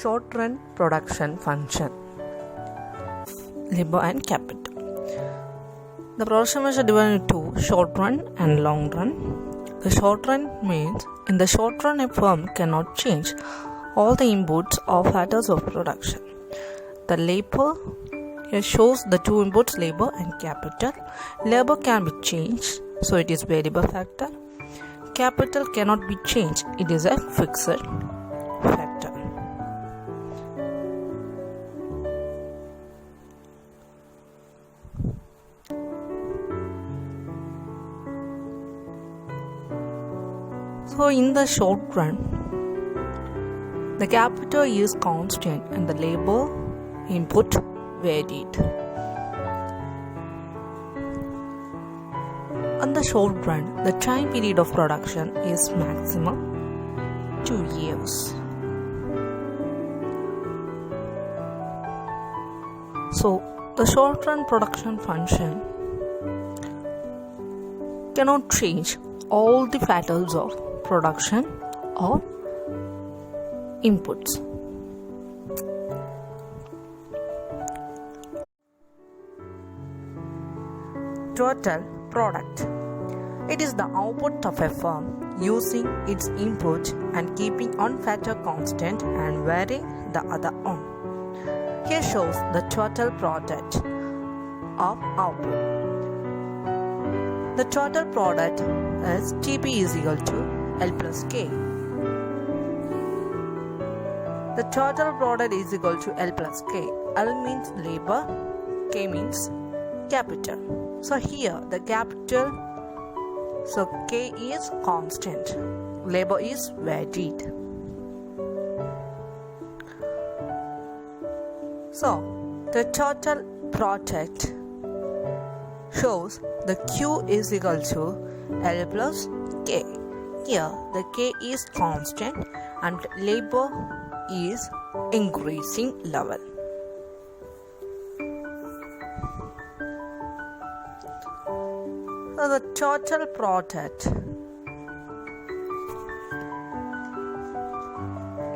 short-run production function. Labor and capital. The production is divided into short run and long run. The short run means in the short run a firm cannot change all the inputs or factors of production. The labor here shows the two inputs, labor and capital. Labor can be changed, so it is variable factor. Capital cannot be changed, it is a fixed factor. So in the short run, the capital is constant and the labor input varied. On the short run, the time period of production is maximum 2 years. So the short run production function cannot change all the factors of production or inputs. Total product. It is the output of a firm using its input and keeping one factor constant and varying the other on. Here shows the total product of output. The total product is TP is equal to L plus K. The total product is equal to L plus K. L means labor, K means capital. So here the capital, so K is constant, labor is varied. So the total product shows the Q is equal to L plus K. Here the K is constant and labor is increasing level. So the total product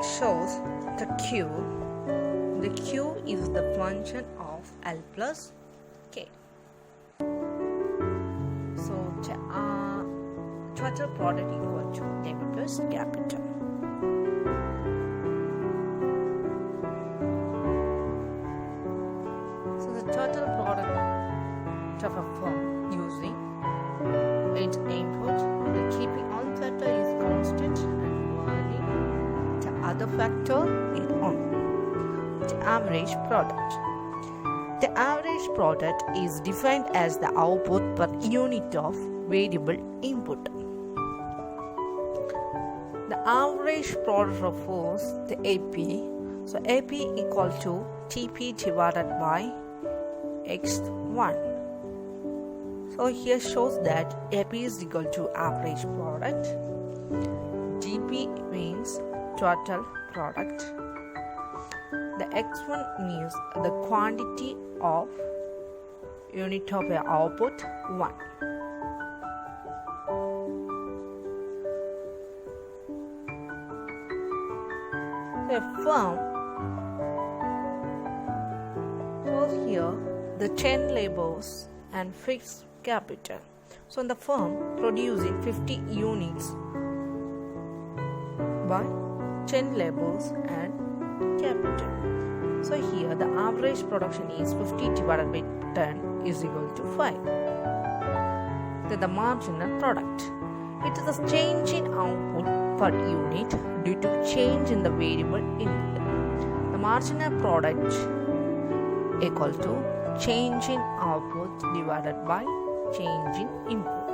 shows the Q. The Q is the function of L plus K. So total product equal to labor plus capital. So the total product of a firm using its input, the keeping one factor is constant and varying the other factor is on. The average product. The average product is defined as the output per unit of variable input. The average product refers the AP. So AP equal to TP divided by X1. So here shows that AP is equal to average product. GP means total product. The X1 means the quantity of unit of the output 1. The firm shows here the 10 labors and fixed capital. So the firm producing 50 units by 10 labors and capital. So here the average production is 50 divided by 10 is equal to 5. Then the marginal product. It is a change in output per unit due to change in the variable input. The marginal product equal to change in output divided by change in input.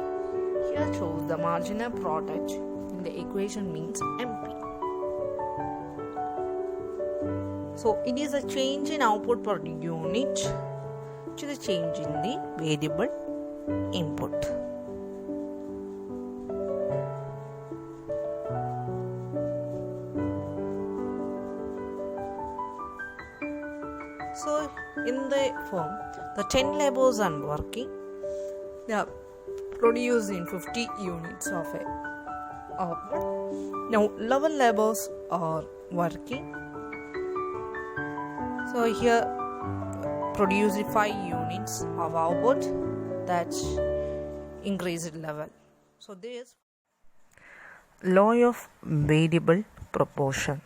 Here shows the marginal product in the equation means MP. So it is a change in output per unit to the change in the variable input. So in the firm, the 10 laborers are working. They are producing 50 units of a output. Now 11 laborers are working So here produce 5 units of output, that's increased level. So this law of variable proportion.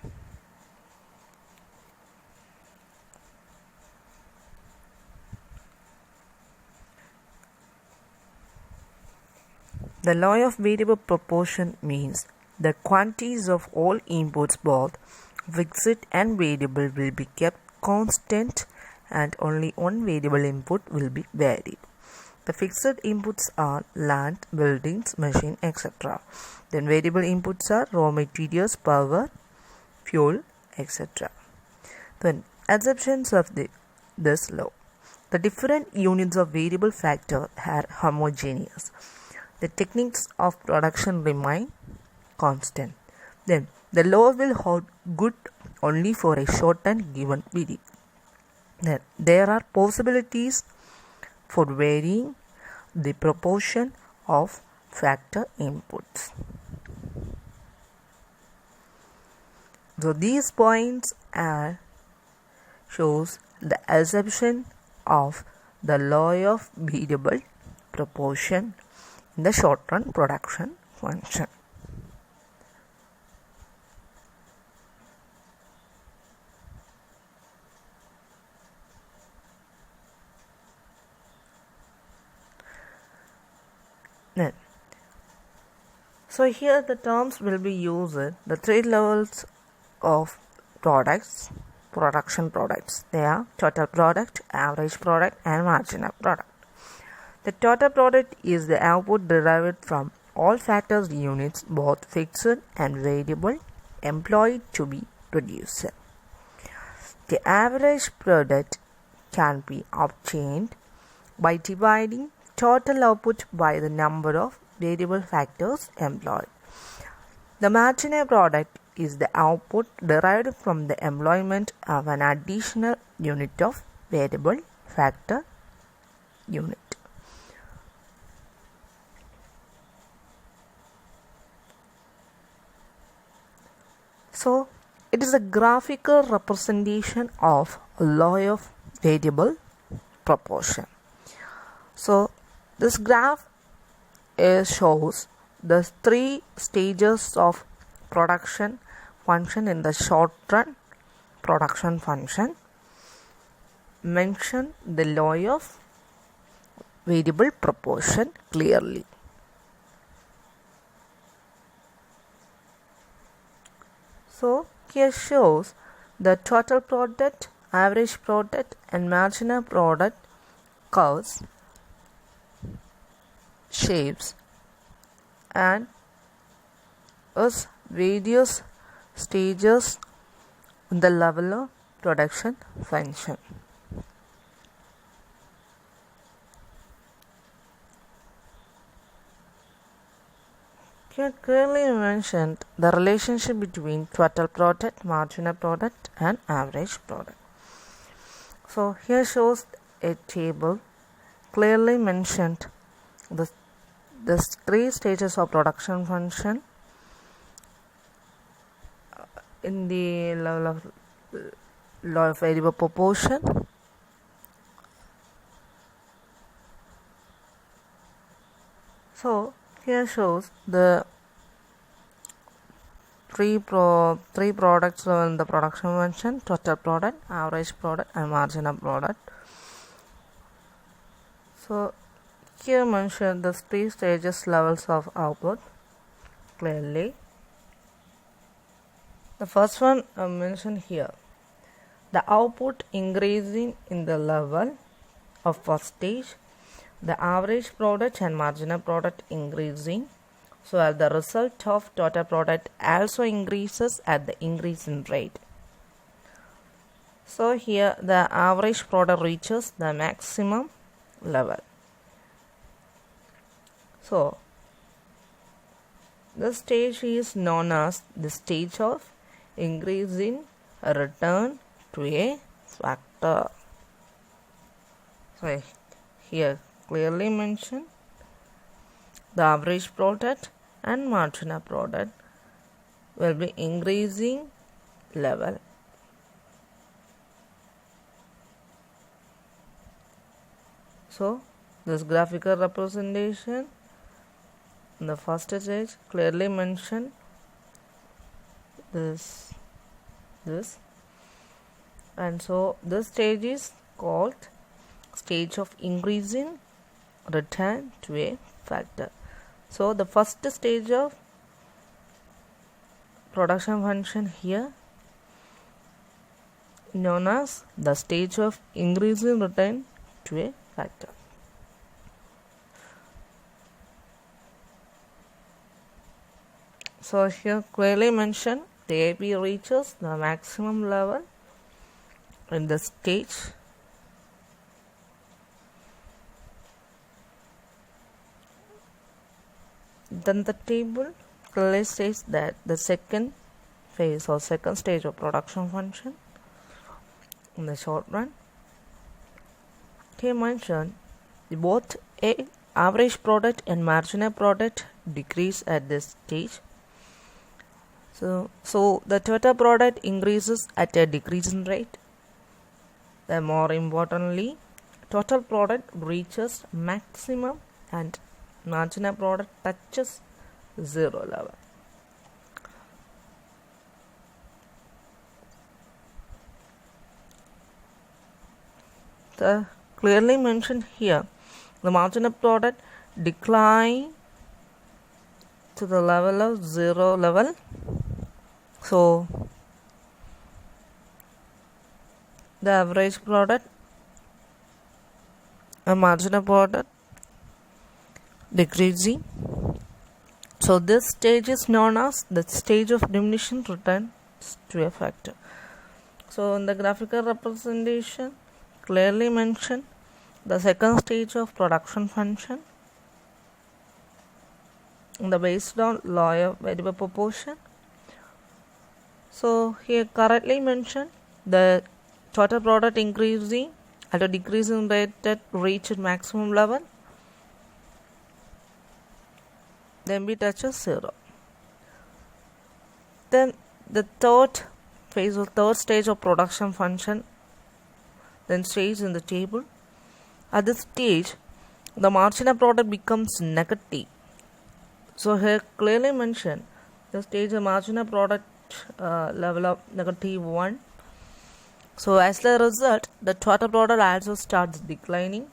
The law of variable proportion means the quantities of all inputs, both fixed and variable, will be kept constant and only one variable input will be varied. The fixed inputs are land, buildings, machine, etc. Then variable inputs are raw materials, power, fuel, etc. Then assumptions of this law. The different units of variable factor are homogeneous. The techniques of production remain constant. Then the law will hold good only for a short and given period. Then there are possibilities for varying the proportion of factor inputs. So these points shows the assumption of the law of variable proportion in the short run production function. Then, so here the terms will be used, the 3 levels of production products. They are total product, average product and marginal product. The total product is the output derived from all factors units, both fixed and variable, employed to be produced. The average product can be obtained by dividing total output by the number of variable factors employed. The marginal product is the output derived from the employment of an additional unit of variable factor unit. So it is a graphical representation of a law of variable proportion. So this graph shows the 3 stages of production function in the short run production function. Mention the law of variable proportion clearly. So here shows the total product, average product and marginal product curves, shapes and as various stages in the level of production function. Here clearly mentioned the relationship between total product, marginal product and average product. So here shows a table clearly mentioned the 3 stages of production function in the level of law of variable proportion. So here shows the 3 products in the production function: total product, average product and marginal product. So here mention the 3 stages levels of output clearly. The first one I mentioned here, the output increasing in the level of first stage, the average product and marginal product increasing, so as the result of total product also increases at the increase in rate. So here the average product reaches the maximum level. So this stage is known as the stage of increasing return to a factor. So here clearly mentioned the average product and marginal product will be increasing level. So this graphical representation in the first stage clearly mention this, and so this stage is called stage of increasing return to a factor. So the first stage of production function here known as the stage of increasing return to a factor. So here clearly mentioned the AB reaches the maximum level in the stage then the table clearly states that the second phase or second stage of production function in the short run here mentioned both a average product and marginal product decrease at this stage. So the total product increases at a decreasing rate. Then more importantly, total product reaches maximum and marginal product touches zero level. The clearly mentioned here, the marginal product decline to the level of zero level. So the average product and marginal product decreasing. So this stage is known as the stage of diminishing returns to a factor. So in the graphical representation clearly mentioned the second stage of production function based on law of variable proportion. So here currently mentioned the total product increasing at a decreasing rate that reached maximum level, then B touches zero. Then the third phase or third stage of production function then stays in the table. At this stage the marginal product becomes negative. So here clearly mentioned the stage of marginal product level of -1. So as a result the total product also starts declining.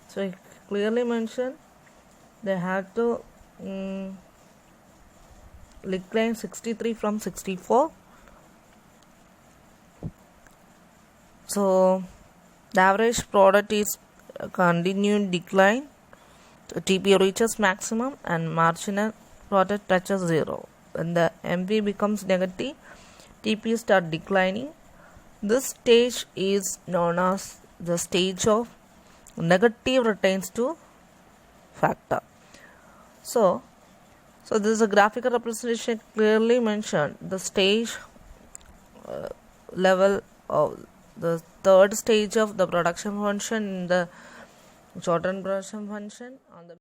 So it clearly mentioned they have to decline 63 from 64. So the average product is continued decline. The TP reaches maximum and marginal product touches zero. When the MV becomes negative, TP start declining. This stage is known as the stage of negative returns to factor. So this is a graphical representation clearly mentioned the stage level of the third stage of the production function in the short run production function on the